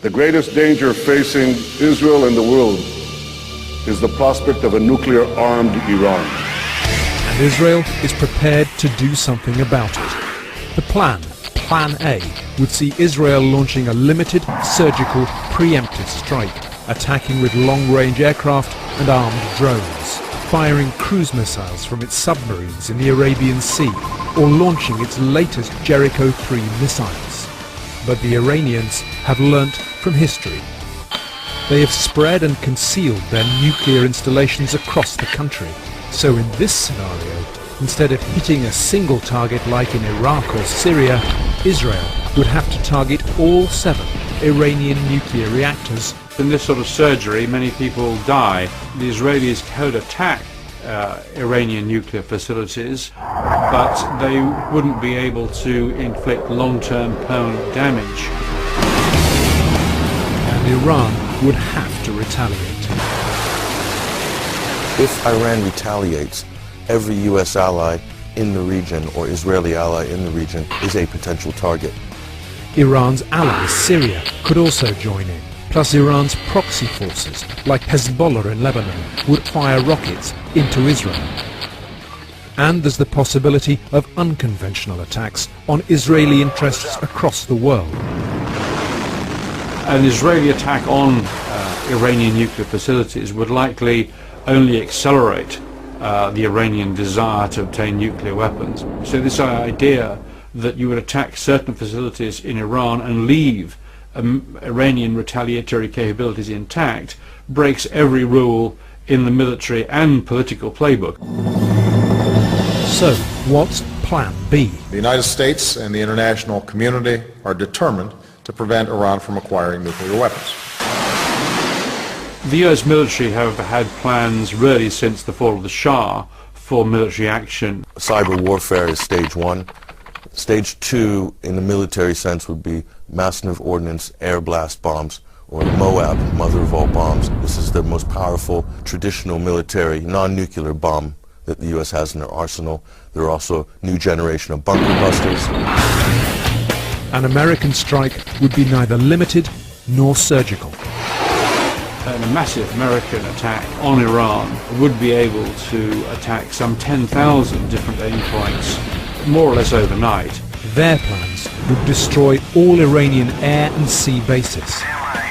The greatest danger facing Israel and the world is the prospect of a nuclear-armed Iran. And Israel is prepared to do something about it. The Plan A, would see Israel launching a limited, surgical, preemptive strike, attacking with long-range aircraft and armed drones, firing cruise missiles from its submarines in the Arabian Sea, or launching its latest Jericho 3 missiles. But the Iranians have learnt from history. They have spread and concealed their nuclear installations across the country. So in this scenario, instead of hitting a single target like in Iraq or Syria, Israel would have to target all 7 Iranian nuclear reactors. In this sort of surgery, many people die. The Israelis could attack Iranian nuclear facilities, but they wouldn't be able to inflict long-term permanent damage. And Iran would have to retaliate. If Iran retaliates, every U.S. ally in the region or Israeli ally in the region is a potential target. Iran's ally, Syria, could also join in. Plus Iran's proxy forces, like Hezbollah in Lebanon, would fire rockets into Israel. And there's the possibility of unconventional attacks on Israeli interests across the world. An Israeli attack on Iranian nuclear facilities would likely only accelerate the Iranian desire to obtain nuclear weapons. So this idea that you would attack certain facilities in Iran and leave Iranian retaliatory capabilities intact breaks every rule in the military and political playbook. So, what's Plan B? The United States and the international community are determined to prevent Iran from acquiring nuclear weapons. The US military have had plans really since the fall of the Shah for military action. Cyber warfare is stage 1. Stage 2, in the military sense, would be massive ordnance air blast bombs, or the Moab, mother of all bombs. This is the most powerful traditional military non-nuclear bomb that the U.S. has in their arsenal. There are also new generation of bunker busters. An American strike would be neither limited nor surgical. And a massive American attack on Iran would be able to attack some 10,000 different aim points, more or less overnight. Their plans would destroy all Iranian air and sea bases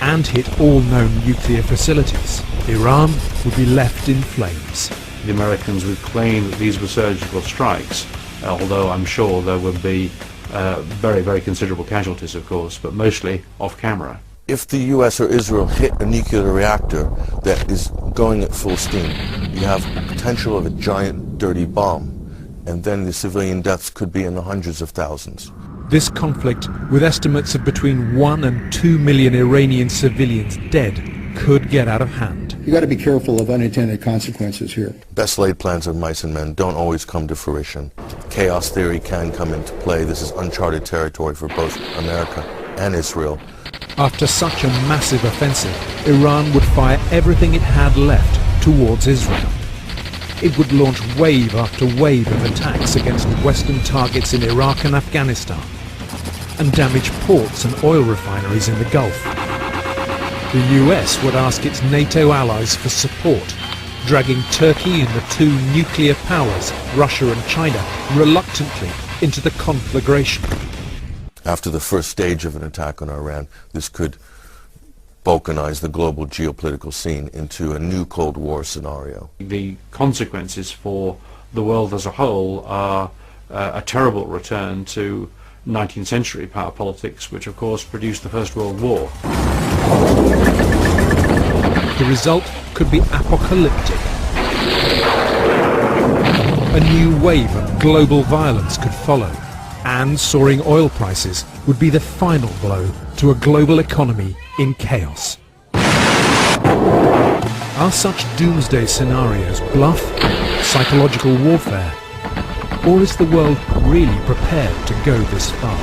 and hit all known nuclear facilities. Iran would be left in flames. The Americans would claim that these were surgical strikes, although I'm sure there would be very, very considerable casualties, of course, but mostly off camera. If the U.S. or Israel hit a nuclear reactor that is going at full steam, you have the potential of a giant dirty bomb, and then the civilian deaths could be in the hundreds of thousands. This conflict, with estimates of between 1 and 2 million Iranian civilians dead, could get out of hand. You got to be careful of unintended consequences here. Best laid plans of mice and men don't always come to fruition. Chaos theory can come into play. This is uncharted territory for both America and Israel. After such a massive offensive, Iran would fire everything it had left towards Israel. It would launch wave after wave of attacks against Western targets in Iraq and Afghanistan, and damage ports and oil refineries in the Gulf. The US would ask its NATO allies for support, dragging Turkey and the 2 nuclear powers, Russia and China, reluctantly into the conflagration. After the first stage of an attack on Iran, this could balkanize the global geopolitical scene into a new Cold War scenario. The consequences for the world as a whole are a terrible return to 19th century power politics, which of course produced the First World War. The result could be apocalyptic. A new wave of global violence could follow, and soaring oil prices would be the final blow to a global economy in chaos. Are such doomsday scenarios bluff, psychological warfare, or is the world really prepared to go this far?